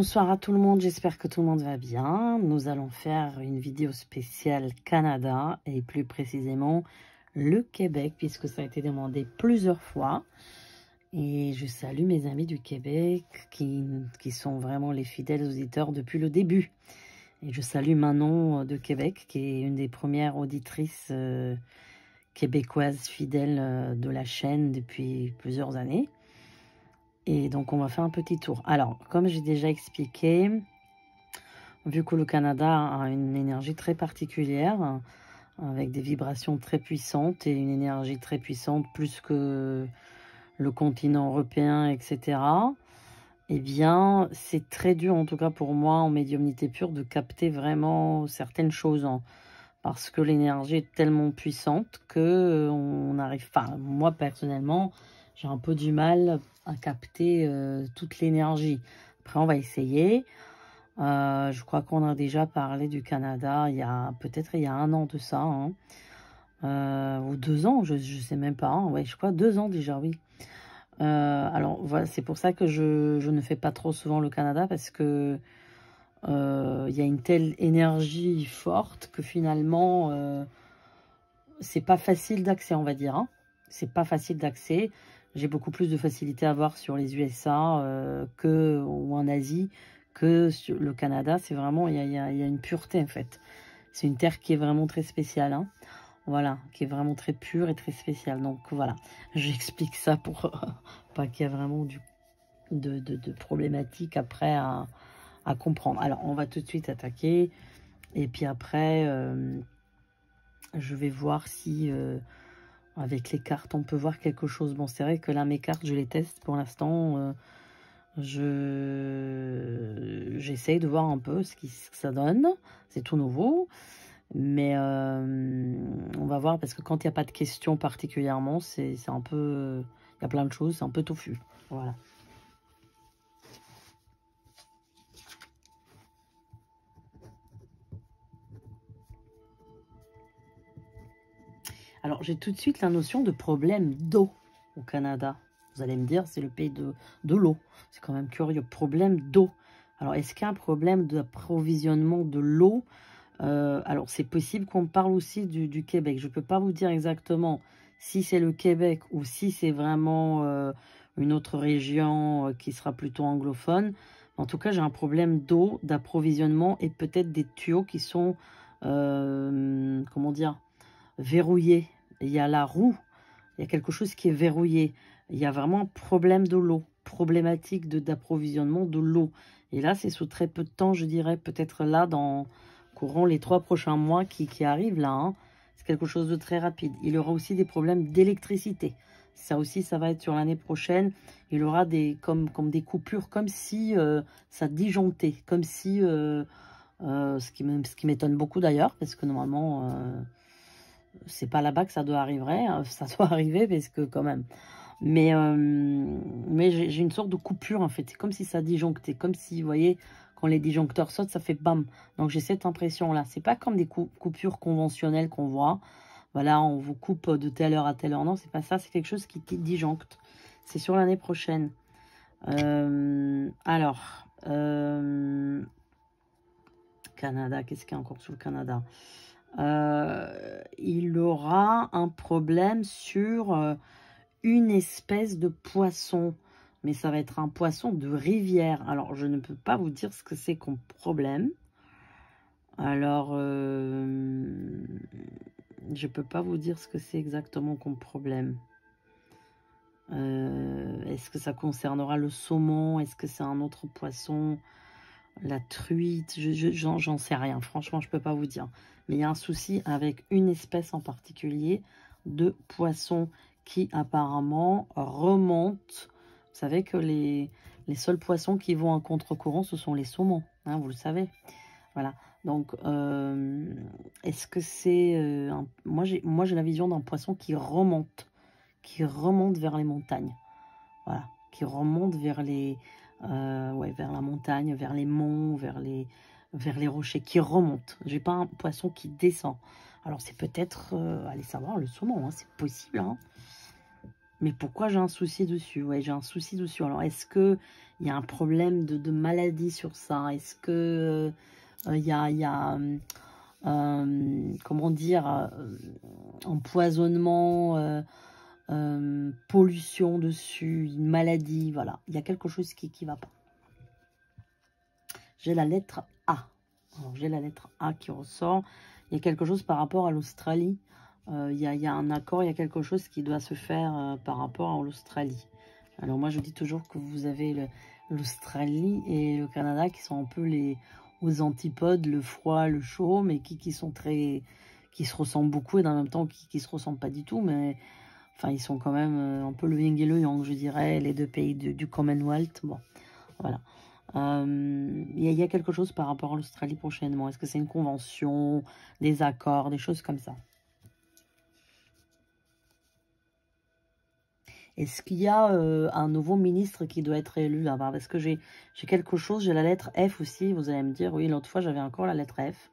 Bonsoir à tout le monde, j'espère que tout le monde va bien. Nous allons faire une vidéo spéciale Canada et plus précisément le Québec puisque ça a été demandé plusieurs fois. Et je salue mes amis du Québec qui sont vraiment les fidèles auditeurs depuis le début. Et je salue Manon de Québec qui est une des premières auditrices québécoises fidèles de la chaîne depuis plusieurs années. Et donc, on va faire un petit tour. Alors, comme j'ai déjà expliqué, vu que le Canada a une énergie très particulière, avec des vibrations très puissantes et une énergie très puissante, plus que le continent européen, etc., eh bien, c'est très dur, en tout cas pour moi, en médiumnité pure, de capter vraiment certaines choses. Parce que l'énergie est tellement puissante que on n'arrive pas. Enfin, moi, personnellement, j'ai un peu du mal à capter toute l'énergie. Après, on va essayer. Je crois qu'on a déjà parlé du Canada peut-être il y a 1 an de ça. Ou 2 ans, je ne sais même pas. Ouais, je crois 2 ans déjà, oui. Alors, voilà, c'est pour ça que je ne fais pas trop souvent le Canada parce que il y a une telle énergie forte que finalement, c'est pas facile d'accès, on va dire. C'est pas facile d'accès. J'ai beaucoup plus de facilité à voir sur les USA ou en Asie que sur le Canada. C'est vraiment, il y a une pureté en fait. C'est une terre qui est vraiment très spéciale. Voilà, qui est vraiment très pure et très spéciale. Donc voilà, j'explique ça pour pas qu'il y ait vraiment de problématiques après à comprendre. Alors, on va tout de suite attaquer. Et puis après, je vais voir si, avec les cartes, on peut voir quelque chose. Bon, c'est vrai que là, mes cartes, je les teste pour l'instant. J'essaye de voir un peu ce que ça donne. C'est tout nouveau. Mais on va voir, parce que quand il n'y a pas de questions particulièrement, c'est un peu... Il y a plein de choses, c'est un peu touffu. Voilà. Alors, j'ai tout de suite la notion de problème d'eau au Canada. Vous allez me dire, c'est le pays de l'eau. C'est quand même curieux. Problème d'eau. Alors, est-ce qu'il y a un problème d'approvisionnement de l'eau? Alors, c'est possible qu'on parle aussi du Québec. Je ne peux pas vous dire exactement si c'est le Québec ou si c'est vraiment une autre région qui sera plutôt anglophone. En tout cas, j'ai un problème d'eau, d'approvisionnement et peut-être des tuyaux qui sont, comment dire, verrouillé. Il y a la roue, il y a quelque chose qui est verrouillé. Il y a vraiment un problème de l'eau, problématique d'approvisionnement de l'eau. Et là, c'est sous très peu de temps, je dirais, peut-être là, dans courant les 3 prochains mois qui arrivent là. C'est quelque chose de très rapide. Il y aura aussi des problèmes d'électricité. Ça aussi, ça va être sur l'année prochaine. Il y aura comme des coupures, comme si ça disjonctait, comme si, ce qui m'étonne beaucoup d'ailleurs, parce que normalement... c'est pas là-bas que ça doit arriver, ça doit arriver parce que quand même. Mais j'ai une sorte de coupure en fait. C'est comme si ça disjonctait, comme si, vous voyez, quand les disjoncteurs sautent, ça fait bam. Donc j'ai cette impression-là. C'est pas comme des coupures conventionnelles qu'on voit. Voilà, on vous coupe de telle heure à telle heure. Non, c'est pas ça. C'est quelque chose qui disjoncte. C'est sur l'année prochaine. Alors, Canada, qu'est-ce qu'il y a encore sur le Canada? Il aura un problème sur une espèce de poisson. Mais ça va être un poisson de rivière. Alors, je ne peux pas vous dire ce que c'est comme problème. Alors, je peux pas vous dire ce que c'est exactement comme problème. Est-ce que ça concernera le saumon? Est-ce que c'est un autre poisson? La truite, j'en sais rien. Franchement, je peux pas vous dire. Mais il y a un souci avec une espèce en particulier de poisson qui apparemment remonte. Vous savez que les seuls poissons qui vont à contre-courant, ce sont les saumons. Vous le savez. Voilà. Donc, est-ce que c'est... moi, j'ai la vision d'un poisson qui remonte vers les montagnes. Voilà. Qui remonte vers vers la montagne, vers les monts, vers les rochers, qui remontent. J'ai pas un poisson qui descend. Alors c'est peut-être, allez savoir, le saumon, c'est possible. Mais pourquoi j'ai un souci dessus? Ouais, j'ai un souci dessus. Alors, est-ce que il y a un problème de maladie sur ça? Est-ce que il y a comment dire, empoisonnement, pollution dessus, une maladie, voilà. Il y a quelque chose qui va pas. J'ai la lettre A. Alors, j'ai la lettre A qui ressort. Il y a quelque chose par rapport à l'Australie. Il y a un accord, il y a quelque chose qui doit se faire par rapport à l'Australie. Alors moi, je dis toujours que vous avez l'Australie et le Canada qui sont un peu aux antipodes, le froid, le chaud, mais qui sont qui se ressemblent beaucoup et en même temps qui se ressemblent pas du tout, mais enfin, ils sont quand même un peu le yin et le yang, je dirais, les deux pays du Commonwealth. Bon, voilà. Il y a quelque chose par rapport à l'Australie prochainement. Est-ce que c'est une convention, des accords, des choses comme ça? Est-ce qu'il y a un nouveau ministre qui doit être élu là-bas? Parce que j'ai quelque chose, j'ai la lettre F aussi. Vous allez me dire, oui, l'autre fois, j'avais encore la lettre F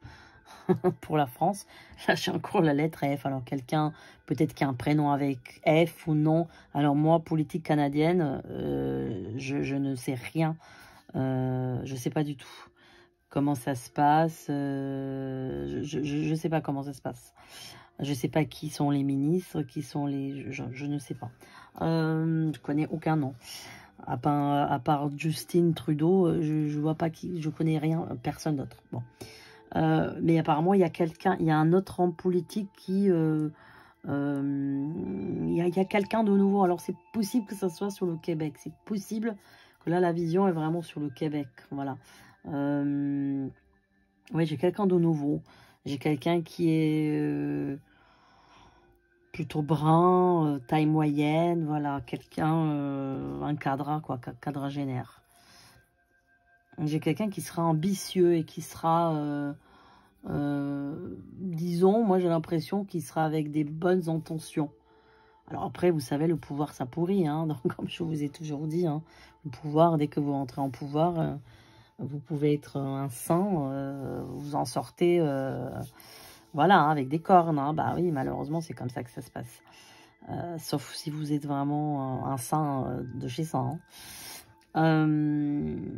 pour la France. Là, j'ai encore la lettre F. Alors, quelqu'un, peut-être qui a un prénom avec F ou non. Alors, moi, politique canadienne, je ne sais rien. Je ne sais pas du tout comment ça se passe. Je ne sais pas comment ça se passe. Je ne sais pas qui sont les ministres, qui sont les... Je ne sais pas. Je connais aucun nom. À part Justin Trudeau, je vois pas qui... Je connais rien, personne d'autre. Bon. Mais apparemment, il y a quelqu'un... Il y a un autre homme politique qui... il y a quelqu'un de nouveau. Alors, c'est possible que ça soit sur le Québec. C'est possible que là, la vision est vraiment sur le Québec. Voilà. Oui, j'ai quelqu'un de nouveau. J'ai quelqu'un qui est plutôt brun, taille moyenne, voilà, quelqu'un, un cadre, quoi, quadragénaire. J'ai quelqu'un qui sera ambitieux et qui sera, disons, moi j'ai l'impression qu'il sera avec des bonnes intentions. Alors après, vous savez, le pouvoir, ça pourrit, hein, donc comme je vous ai toujours dit, hein, le pouvoir, dès que vous rentrez en pouvoir, vous pouvez être un saint, vous en sortez, voilà, hein, avec des cornes, hein. Bah oui, malheureusement, c'est comme ça que ça se passe. Sauf si vous êtes vraiment un saint de chez saint. Il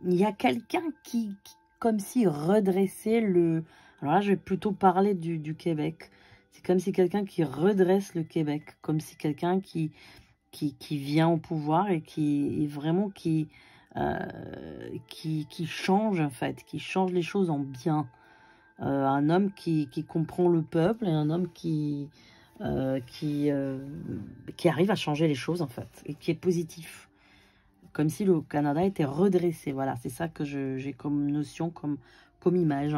y a quelqu'un qui, comme si redressait le... Alors là, je vais plutôt parler du Québec. C'est comme si quelqu'un qui redresse le Québec, comme si quelqu'un qui vient au pouvoir et qui change, en fait, qui change les choses en bien. Un homme qui comprend le peuple et un homme qui arrive à changer les choses, en fait, et qui est positif. Comme si le Canada était redressé. Voilà, c'est ça que j'ai comme notion, comme image.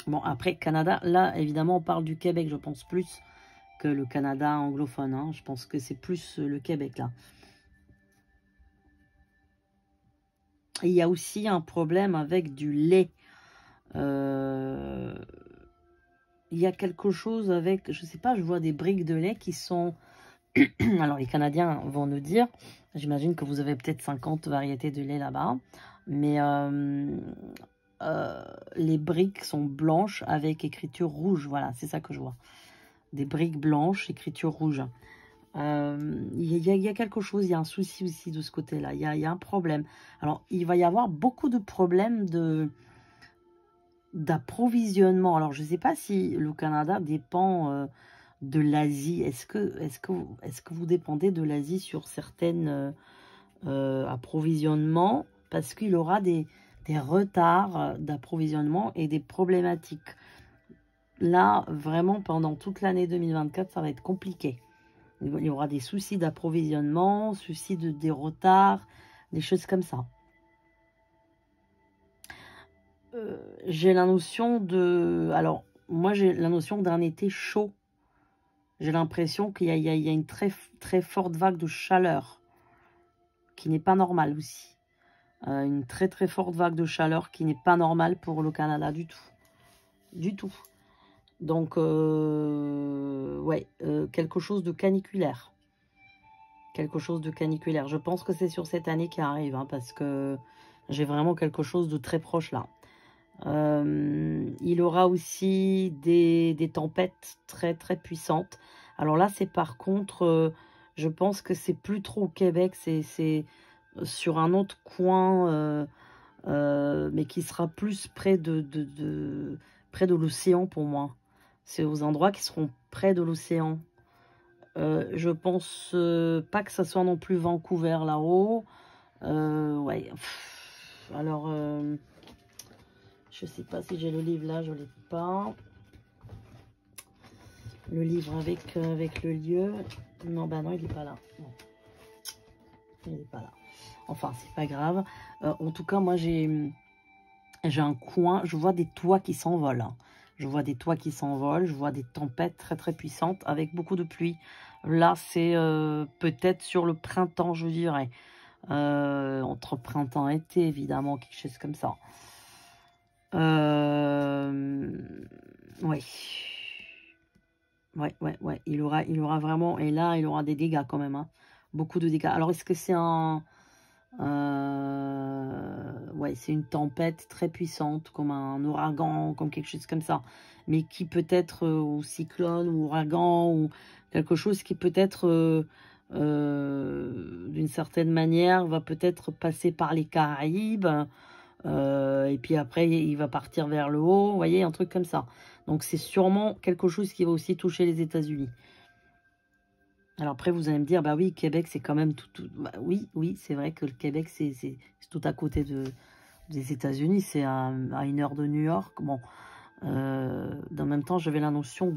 Bon, après, Canada, là, évidemment, on parle du Québec, je pense, plus que le Canada anglophone. Hein. Je pense que c'est plus le Québec, là. Et il y a aussi un problème avec du lait. Il y a quelque chose avec, je sais pas, je vois des briques de lait qui sont... Alors, les Canadiens vont nous dire, j'imagine que vous avez peut-être 50 variétés de lait là-bas, mais les briques sont blanches avec écriture rouge. Voilà, c'est ça que je vois. Des briques blanches, écriture rouge. Il y a quelque chose, il y a un souci aussi de ce côté-là. Il y a un problème. Alors, il va y avoir beaucoup de problèmes d'approvisionnement. Alors, je ne sais pas si le Canada dépend de l'Asie. Est-ce que vous dépendez de l'Asie sur certains approvisionnements? Parce qu'il y aura des retards d'approvisionnement et des problématiques. Là, vraiment, pendant toute l'année 2024, ça va être compliqué. Il y aura des soucis d'approvisionnement, soucis des retards, des choses comme ça. J'ai la notion de... Alors, moi, j'ai la notion d'un été chaud. J'ai l'impression qu'il y a une très, très forte vague de chaleur qui n'est pas normale aussi. Une très, très forte vague de chaleur qui n'est pas normale pour le Canada du tout. Du tout. Donc, ouais, quelque chose de caniculaire. Quelque chose de caniculaire. Je pense que c'est sur cette année qui arrive, hein, parce que j'ai vraiment quelque chose de très proche là. Il aura aussi des tempêtes très très puissantes. Alors là, c'est par contre, je pense que c'est plus trop au Québec, c'est sur un autre coin, mais qui sera plus près près de l'océan pour moi. C'est aux endroits qui seront près de l'océan. Je pense pas que ça soit non plus Vancouver là-haut. Ouais. Alors, je sais pas si j'ai le livre là, je l'ai pas. Le livre avec le lieu. Non, bah non, il est pas là. Non. Il est pas là. Enfin, c'est pas grave. En tout cas, moi, j'ai un coin. Je vois des toits qui s'envolent. Hein. Je vois des toits qui s'envolent. Je vois des tempêtes très, très puissantes avec beaucoup de pluie. Là, c'est peut-être sur le printemps, je dirais. Entre printemps et été, évidemment, quelque chose comme ça. Ouais. Ouais. Il aura vraiment... Et là, il aura des dégâts quand même. Hein. Beaucoup de dégâts. Alors, est-ce que c'est un... ouais, c'est une tempête très puissante, comme un ouragan, comme quelque chose comme ça. Mais qui peut être ou cyclone, ou ouragan, ou quelque chose qui peut être... d'une certaine manière, va peut-être passer par les Caraïbes, et puis après, il va partir vers le haut, vous voyez, un truc comme ça. Donc, c'est sûrement quelque chose qui va aussi toucher les États-Unis. Alors après, vous allez me dire, bah oui, Québec, c'est quand même tout... Bah oui, c'est vrai que le Québec, c'est tout à côté des États-Unis, c'est à 1 heure de New York. Bon, dans le même temps, j'avais la notion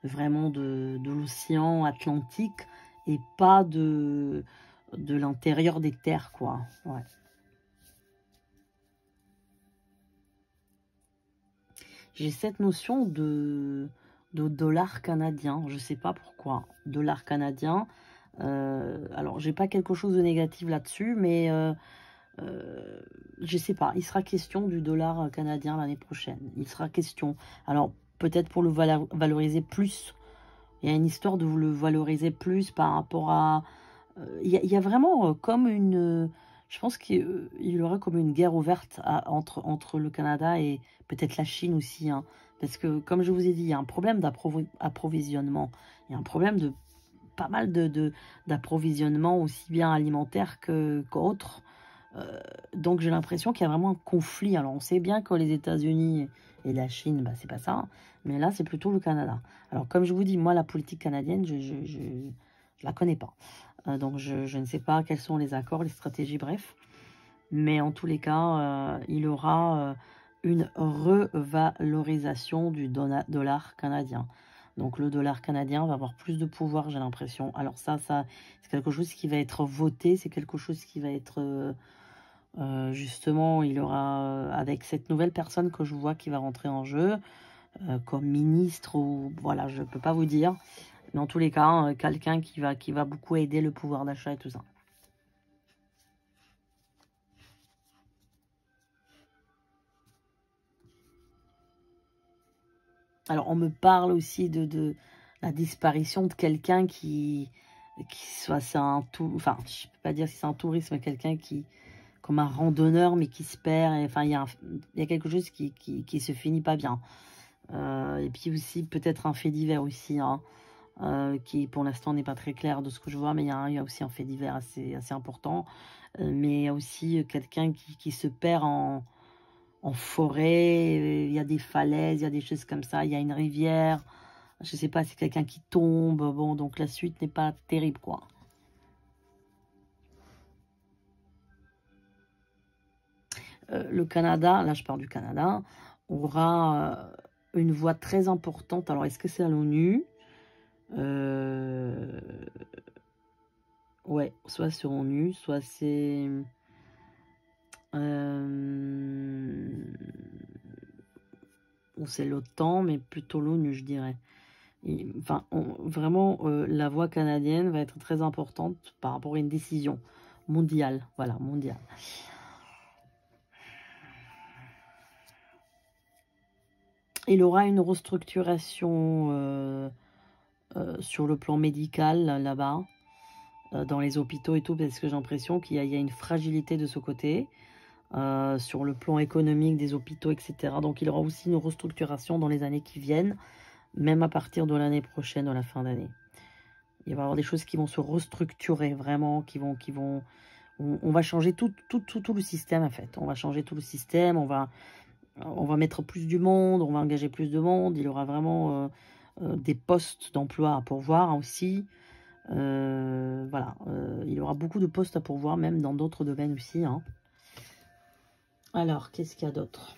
vraiment de l'océan Atlantique et pas de l'intérieur des terres, quoi. Ouais. J'ai cette notion de dollar canadien. Je sais pas pourquoi. Dollar canadien. Alors, j'ai pas quelque chose de négatif là-dessus, mais je sais pas. Il sera question du dollar canadien l'année prochaine. Il sera question. Alors, peut-être pour le valoriser plus. Il y a une histoire de le valoriser plus par rapport à... Il y a vraiment comme une... je pense qu'il y aura comme une guerre ouverte entre le Canada et peut-être la Chine aussi. Hein, parce que, comme je vous ai dit, il y a un problème d'approvisionnement. Il y a un problème de pas mal d'approvisionnement, aussi bien alimentaire qu'autre. Donc, j'ai l'impression qu'il y a vraiment un conflit. Alors, on sait bien que les États-Unis et la Chine, bah, c'est pas ça. Mais là, c'est plutôt le Canada. Alors, comme je vous dis, moi, la politique canadienne, je la connais pas. Donc, je ne sais pas quels sont les accords, les stratégies, bref. Mais en tous les cas, il y aura une revalorisation du dollar canadien. Donc, le dollar canadien va avoir plus de pouvoir, j'ai l'impression. Alors ça c'est quelque chose qui va être voté. C'est quelque chose qui va être... justement, il y aura, avec cette nouvelle personne que je vois qui va rentrer en jeu, comme ministre ou... Voilà, je ne peux pas vous dire. Mais en tous les cas, quelqu'un qui va beaucoup aider le pouvoir d'achat et tout ça. Alors, on me parle aussi de la disparition de quelqu'un qui soit... C'est un tout... Enfin, je ne peux pas dire si c'est un touriste, mais quelqu'un qui... Comme un randonneur, mais qui se perd. Et, enfin, il y a quelque chose qui se finit pas bien. Et puis aussi, peut-être un fait divers aussi, hein. Qui pour l'instant n'est pas très clair de ce que je vois, mais il y a aussi un fait divers assez important. Mais il y a aussi quelqu'un qui se perd en forêt, il y a des falaises, il y a des choses comme ça, il y a une rivière, je sais pas, c'est quelqu'un qui tombe, bon, donc la suite n'est pas terrible, quoi. Le Canada, là je parle du Canada, aura une voix très importante. Alors, est-ce que c'est à l'ONU? Ouais, soit sur ONU, soit c'est... ou c'est l'OTAN, mais plutôt l'ONU, je dirais. Et, enfin, vraiment, la voix canadienne va être très importante par rapport à une décision mondiale. Voilà, mondiale. Il aura une restructuration sur le plan médical là-bas, dans les hôpitaux et tout, parce que j'ai l'impression qu'il y a une fragilité de ce côté. sur le plan économique des hôpitaux, etc. Donc il y aura aussi une restructuration dans les années qui viennent, même à partir de l'année prochaine, à la fin d'année. Il va y avoir des choses qui vont se restructurer vraiment, on va changer tout le système en fait. On va changer tout le système, on va mettre plus du monde, on va engager plus de monde. Il y aura vraiment des postes d'emploi à pourvoir aussi. Voilà, il y aura beaucoup de postes à pourvoir, même dans d'autres domaines aussi. Hein. Alors, qu'est-ce qu'il y a d'autre?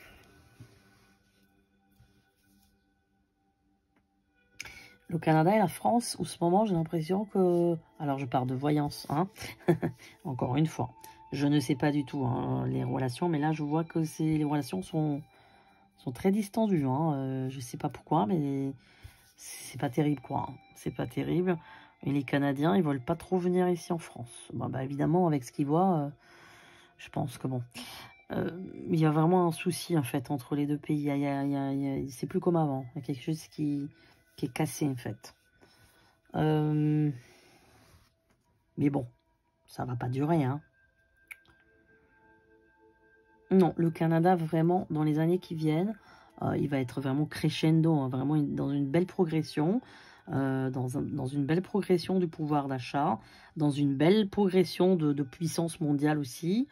Le Canada et la France, en ce moment, j'ai l'impression que... Alors, je pars de voyance, hein. Encore une fois. Je ne sais pas du tout hein, les relations, mais là, je vois que les relations sont très distendues. Hein. Je ne sais pas pourquoi, mais c'est pas terrible, quoi. Hein. C'est pas terrible. Et les Canadiens, ils veulent pas trop venir ici en France. Bon, bah, évidemment, avec ce qu'ils voient, je pense que bon... il y a vraiment un souci, en fait, entre les deux pays. C'est plus comme avant. Il y a quelque chose qui est cassé, en fait. Mais bon, ça va pas durer, hein. Non, le Canada, vraiment, dans les années qui viennent, il va être vraiment crescendo, hein, vraiment dans une belle progression, dans une belle progression du pouvoir d'achat, dans une belle progression de puissance mondiale aussi.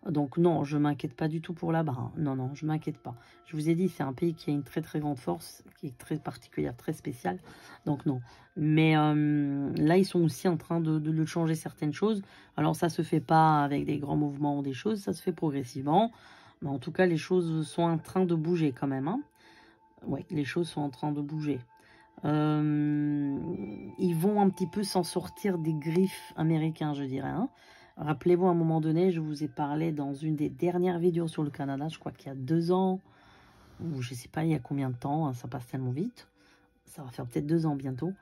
Donc non, je ne m'inquiète pas du tout pour là-bas. Hein. Non, non, je ne m'inquiète pas. Je vous ai dit, c'est un pays qui a une très très grande force, qui est très particulière, très spéciale. Donc non. Mais là, ils sont aussi en train de changer certaines choses. Alors ça ne se fait pas avec des grands mouvements ou des choses, ça se fait progressivement. Mais en tout cas, les choses sont en train de bouger quand même. Hein. Oui, les choses sont en train de bouger. Ils vont un petit peu s'en sortir des griffes américains, je dirais. Hein. Rappelez-vous, à un moment donné, je vous ai parlé dans une des dernières vidéos sur le Canada, je crois qu'il y a 2 ans, ou je ne sais pas il y a combien de temps, hein, ça passe tellement vite, ça va faire peut-être 2 ans bientôt,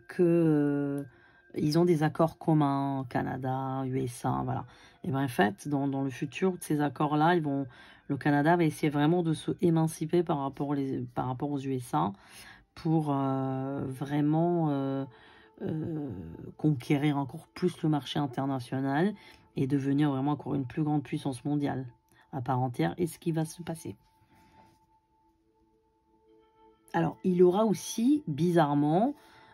que ils ont des accords communs, Canada, USA, voilà. Et bien en fait, dans le futur, ces accords-là, le Canada va essayer vraiment de se émanciper par rapport aux USA pour vraiment conquérir encore plus le marché international et devenir vraiment encore une plus grande puissance mondiale à part entière. Et ce qui va se passer. Alors, il y aura aussi, bizarrement,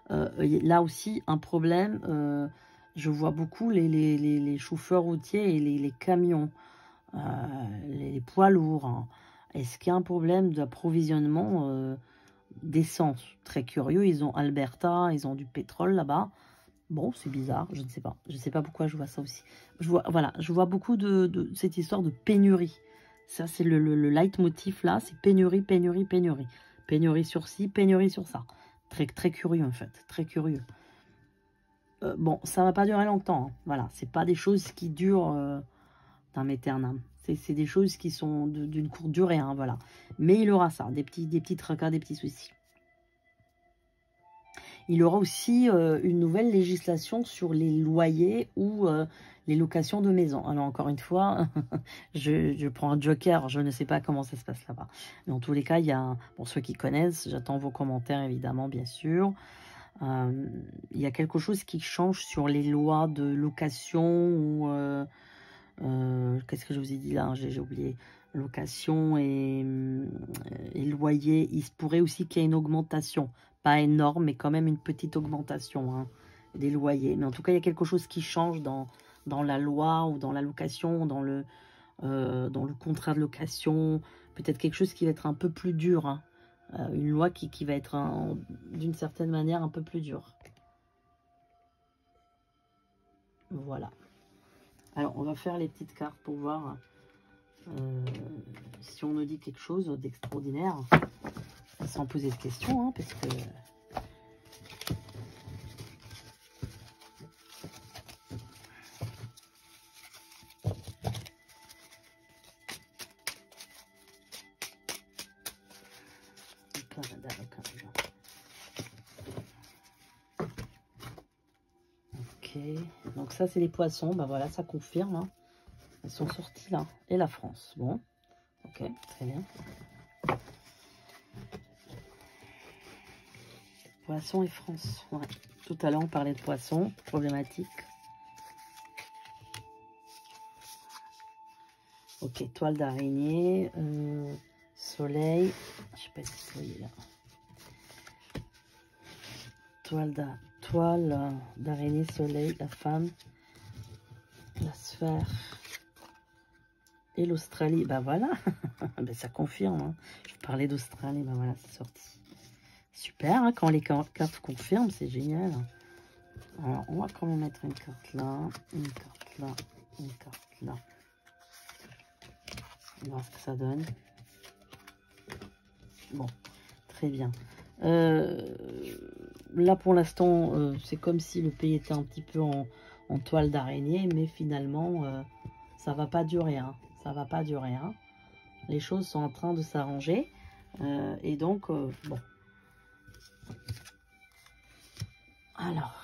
là aussi, un problème. Je vois beaucoup les chauffeurs routiers et les camions, les poids lourds. Hein. Est-ce qu'il y a un problème d'approvisionnement d'essence? Très curieux, ils ont Alberta, ils ont du pétrole là-bas. Bon, c'est bizarre, je ne sais pas. Je ne sais pas pourquoi je vois ça aussi. Voilà, je vois beaucoup de cette histoire de pénurie. Ça, c'est le leitmotiv là, c'est pénurie, pénurie, pénurie. Pénurie sur ci, pénurie sur ça. Très, très curieux en fait, très curieux. Bon, ça va pas durer longtemps. Hein. Voilà, c'est pas des choses qui durent d'un éternel. C'est des choses qui sont d'une courte durée, hein, voilà. Mais il y aura ça, des petits tracas, des petits soucis. Il y aura aussi une nouvelle législation sur les loyers ou les locations de maisons. Alors encore une fois, je prends un joker, je ne sais pas comment ça se passe là-bas. Mais en tous les cas, il y a, pour ceux qui connaissent, j'attends vos commentaires évidemment, bien sûr. Il y a quelque chose qui change sur les lois de location ou... qu'est-ce que je vous ai dit là? J'ai oublié. Location et loyer. Il se pourrait aussi qu'il y ait une augmentation. Pas énorme, mais quand même une petite augmentation hein, des loyers. Mais en tout cas, il y a quelque chose qui change dans la loi ou dans la location, dans le contrat de location. Peut-être quelque chose qui va être un peu plus dur. Hein. Une loi qui va être d'une certaine manière un peu plus dure. Voilà. Alors, on va faire les petites cartes pour voir si on nous dit quelque chose d'extraordinaire, sans poser de questions, hein, parce que... Le Canada. Ok, donc ça c'est les poissons, ben voilà, ça confirme, hein. Elles sont sorties là, et la France, bon, ok, très bien. Poissons et France, ouais. Tout à l'heure on parlait de poissons, problématique. Ok, toile d'araignée, soleil, je sais pas si vous voyez là. Toile d'araignée, soleil, la femme, la sphère et l'Australie. Bah voilà, ben, ça confirme. Hein. Je parlais d'Australie, bah voilà, c'est sorti. Super, hein, quand les cartes confirment, c'est génial. Alors, on va quand même mettre une carte là, une carte là, une carte là. On va voir ce que ça donne. Bon, très bien. Là, pour l'instant, c'est comme si le pays était un petit peu en toile d'araignée, mais finalement, ça va pas durer. Hein. Ça va pas durer. Hein. Les choses sont en train de s'arranger. Et donc, bon. Alors,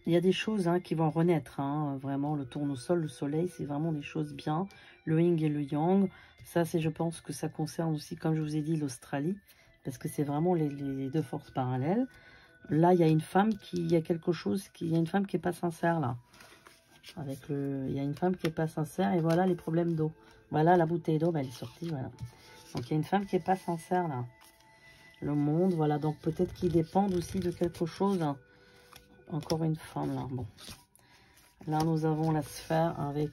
il y a des choses hein, qui vont renaître. Hein. Vraiment, le tournesol, le soleil, c'est vraiment des choses bien. Le yin et le yang. Ça, je pense que ça concerne aussi, comme je vous ai dit, l'Australie. Parce que c'est vraiment les deux forces parallèles. Là, il y a une femme il y a une femme qui n'est pas sincère, là. Il y a une femme qui n'est pas sincère, et voilà les problèmes d'eau. Voilà, la bouteille d'eau, elle est sortie, voilà. Donc, il y a une femme qui n'est pas sincère, là. Le monde, voilà, donc peut-être qu'ils dépendent aussi de quelque chose. Hein. Encore une femme, là, bon. Là, nous avons la sphère avec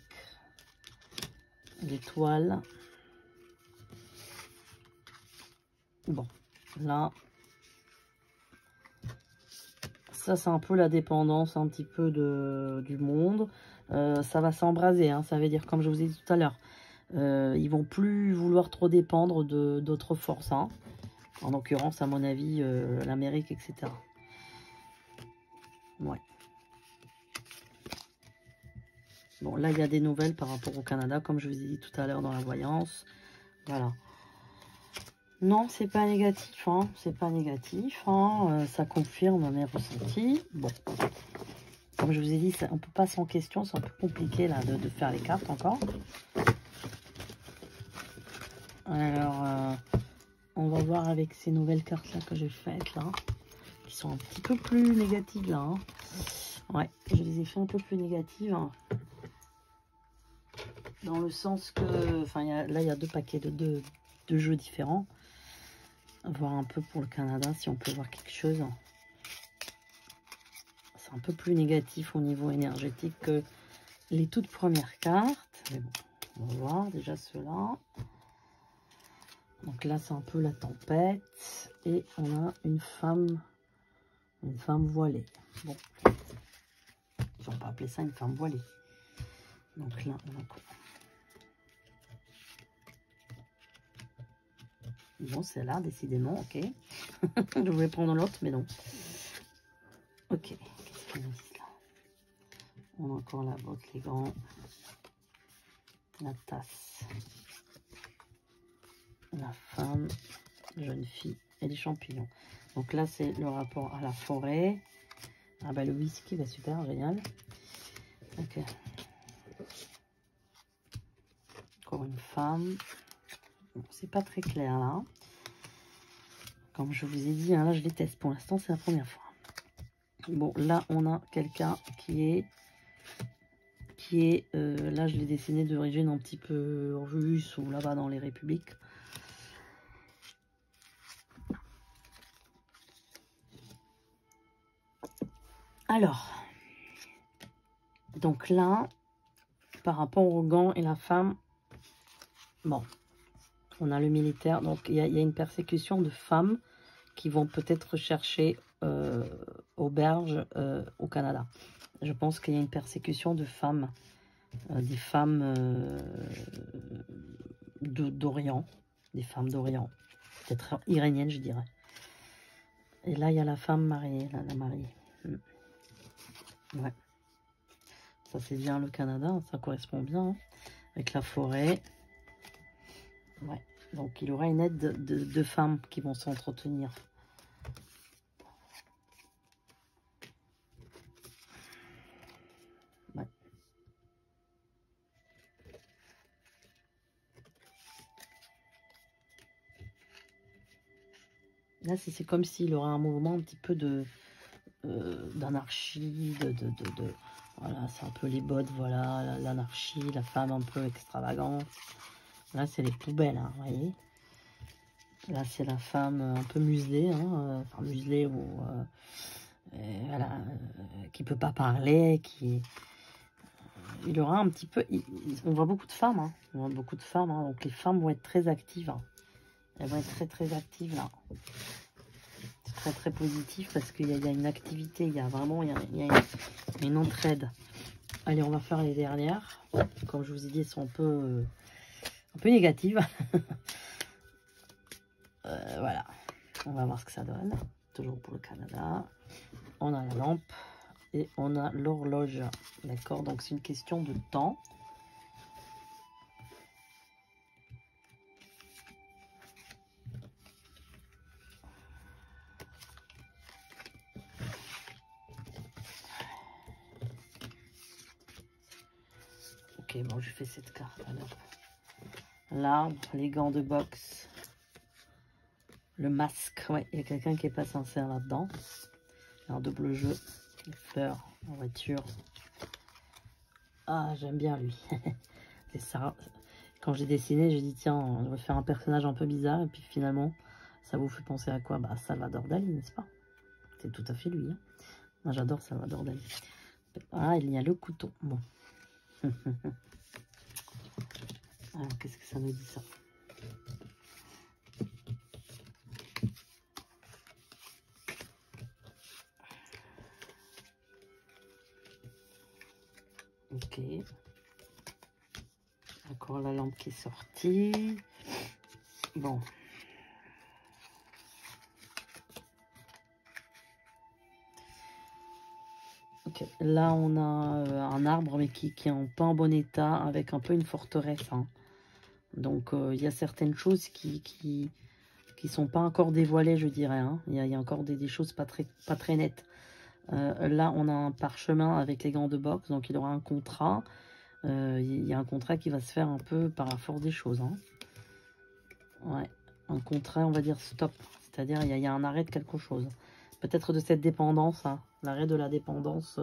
l'étoile. Bon, là... Ça, c'est un peu la dépendance un petit peu du monde. Ça va s'embraser, hein, ça veut dire, comme je vous ai dit tout à l'heure, ils vont plus vouloir trop dépendre d'autres forces. Hein. En l'occurrence, à mon avis, l'Amérique, etc. Ouais. Bon, là, il y a des nouvelles par rapport au Canada, comme je vous ai dit tout à l'heure dans la voyance. Voilà. Non, c'est pas négatif, hein. C'est pas négatif, hein. Ça confirme mes ressentis. Bon. Comme je vous ai dit, on ne peut pas sans question, c'est un peu compliqué là de faire les cartes encore. Alors, on va voir avec ces nouvelles cartes là que j'ai faites là, qui sont un petit peu plus négatives là. Hein. Ouais, je les ai fait un peu plus négatives. Hein. Dans le sens que, enfin, là il y a deux paquets de deux jeux différents. On va voir un peu pour le Canada si on peut voir quelque chose. C'est un peu plus négatif au niveau énergétique que les toutes premières cartes. Mais bon, on va voir déjà ceux-là. Donc là, c'est un peu la tempête. Et on a une femme voilée. Bon, on peut appeler ça une femme voilée. Donc là, on a quoi? Bon, c'est là, décidément, ok. Je voulais prendre l'autre, mais non. Ok, qu'est-ce qu'on a dit là? On a encore la botte, les grands. La tasse. La femme, jeune fille et les champignons. Donc là, c'est le rapport à la forêt. Ah bah le whisky, bah super, génial. Ok. Encore une femme. Bon, c'est pas très clair là. Comme je vous ai dit, hein, là je les teste. Pour l'instant, c'est la première fois. Bon, là on a quelqu'un qui est là je l'ai dessiné d'origine un petit peu russe ou là-bas dans les républiques. Alors, donc là, par rapport au gant et la femme, bon, on a le militaire, donc il y a une persécution de femmes qui vont peut-être rechercher auberge au Canada. Je pense qu'il y a une persécution de femmes, des femmes d'Orient, des femmes d'Orient, peut-être iraniennes, je dirais. Et là, il y a la femme mariée, là, la mariée. Ouais. Ça, c'est bien le Canada, ça correspond bien, hein, avec la forêt. Ouais. Donc, il y aura une aide de femmes qui vont s'entretenir. Ouais. Là, c'est comme s'il y aurait un mouvement un petit peu de d'anarchie, voilà, c'est un peu les bottes, voilà, l'anarchie, la femme un peu extravagante. Là, c'est les poubelles, hein, vous voyez. Là, c'est la femme un peu muselée, hein, enfin muselée ou voilà, qui peut pas parler, qui il aura un petit peu, on voit beaucoup de femmes, hein, on voit beaucoup de femmes, hein, donc les femmes vont être très actives, hein. Elles vont être très actives là. C'est très positif parce qu'il y a une activité, il y a vraiment il y a une entraide. Allez, on va faire les dernières. Comme je vous ai dit, elles sont un peu négatives. Voilà, on va voir ce que ça donne. Toujours pour le Canada. On a la lampe et on a l'horloge. D'accord, donc c'est une question de temps. Ok, bon, je fais cette carte alors. L'arbre, les gants de boxe, le masque. Ouais, il y a quelqu'un qui est pas sincère là-dedans. Un double jeu, les fleurs en voiture. Ah, j'aime bien lui. C'est ça. Quand j'ai dessiné, j'ai dit tiens, je vais faire un personnage un peu bizarre. Et puis finalement, ça vous fait penser à quoi? Bah, Salvador Dali, n'est-ce pas? C'est tout à fait lui. Hein. Moi, j'adore Salvador Dali. Ah, il y a le couteau. Bon. Alors, qu'est-ce que ça nous dit ça? Ok. Encore la lampe qui est sortie. Bon. Ok. Là, on a un arbre mais qui est pas en bon état, avec un peu une forteresse. Hein. Donc, il y a certaines choses qui sont pas encore dévoilées, je dirais. Hein. Il y a encore des choses pas très nettes. Là, on a un parchemin avec les gants de boxe, donc il aura un contrat. Il y a un contrat qui va se faire un peu par la force des choses. Hein. Ouais, un contrat, on va dire stop. C'est-à-dire, il y a un arrêt de quelque chose. Peut-être de cette dépendance, hein, l'arrêt de la dépendance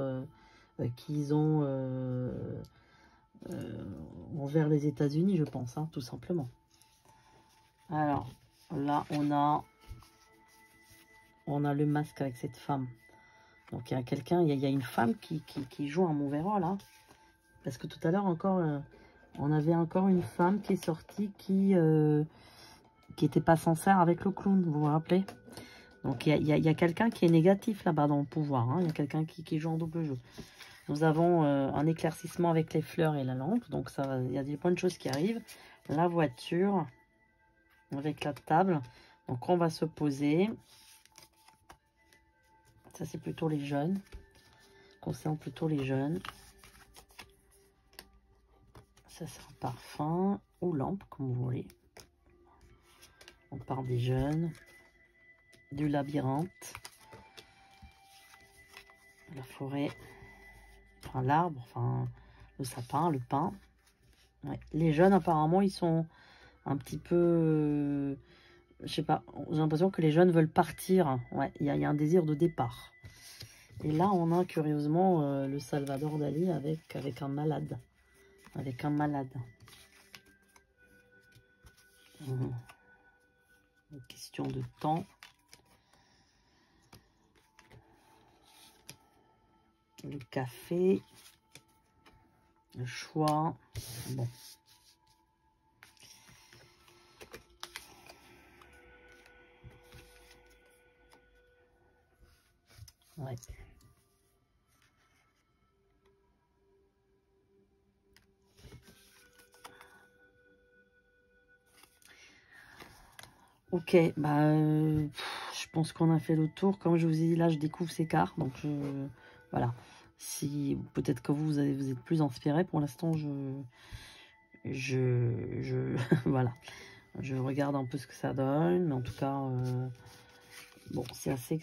qu'ils ont envers les États-Unis, je pense, hein, tout simplement. Alors, là, on a le masque avec cette femme. Donc, il y a quelqu'un, il y a une femme qui joue un mauvais rôle, hein. Parce que tout à l'heure, encore, on avait encore une femme qui est sortie qui n'était pas sincère avec le clown, vous vous rappelez? Donc, il y a quelqu'un qui est négatif là-bas dans le pouvoir. Hein. Il y a quelqu'un qui joue en double jeu. Nous avons un éclaircissement avec les fleurs et la lampe. Donc, il y a des bonnes choses qui arrivent. La voiture avec la table. Donc, on va se poser. Ça, c'est plutôt les jeunes. Concerne plutôt les jeunes. Ça, c'est un parfum ou lampe, comme vous voulez. On part des jeunes. Du labyrinthe. La forêt. Enfin, l'arbre. Enfin, le sapin, le pin. Ouais. Les jeunes, apparemment, ils sont un petit peu... je sais pas, j'ai l'impression que les jeunes veulent partir. Ouais, il y a un désir de départ. Et là, on a curieusement le Salvador Dali avec un malade. Avec un malade. Une question de temps. Le café. Le choix. Bon. Ouais. Ok, bah, je pense qu'on a fait le tour. Comme je vous ai dit, là, je découvre ces cartes. Donc, voilà. Si peut-être que vous êtes plus inspiré. Pour l'instant, voilà. Je regarde un peu ce que ça donne. Mais en tout cas, bon, c'est assez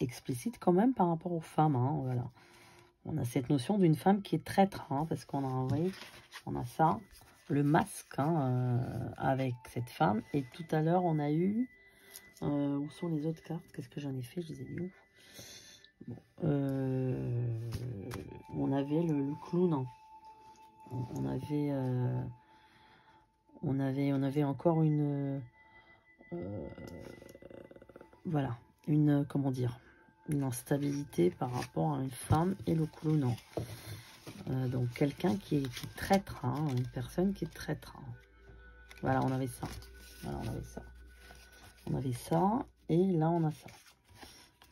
explicite quand même par rapport aux femmes. Hein, voilà. On a cette notion d'une femme qui est traître. Hein, parce qu'on a, vous voyez, on a ça. Le masque hein, avec cette femme. Et tout à l'heure, on a eu... où sont les autres cartes? Qu'est-ce que j'en ai fait? Je les ai mis où? Bon, on avait le clown. On avait encore une... voilà, comment dire, une instabilité par rapport à une femme et le clown. Donc quelqu'un qui traître, hein, une personne qui est traître. Voilà, on avait ça. Voilà, on avait ça. On avait ça, et là on a ça.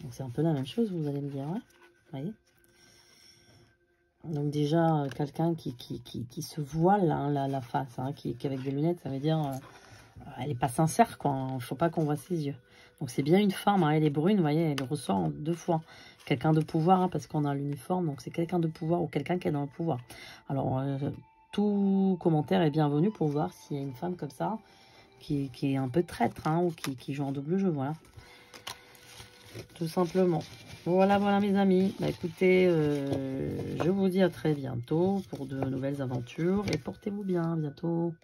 Donc c'est un peu la même chose, vous allez me dire, ouais. Vous voyez? Donc déjà, quelqu'un qui se voile, hein, la face, hein, qui avec des lunettes, ça veut dire, elle n'est pas sincère, quoi. Il ne faut pas qu'on voit ses yeux. Donc c'est bien une femme, hein, elle est brune, vous voyez, elle ressort en 2 fois. Quelqu'un de pouvoir, hein, parce qu'on a l'uniforme, donc c'est quelqu'un de pouvoir ou quelqu'un qui est dans le pouvoir. Alors, tout commentaire est bienvenu pour voir s'il y a une femme comme ça, qui est un peu traître, hein, ou qui joue en double jeu, voilà. Tout simplement. Voilà, voilà mes amis. Bah, écoutez, je vous dis à très bientôt pour de nouvelles aventures et portez-vous bien. À bientôt.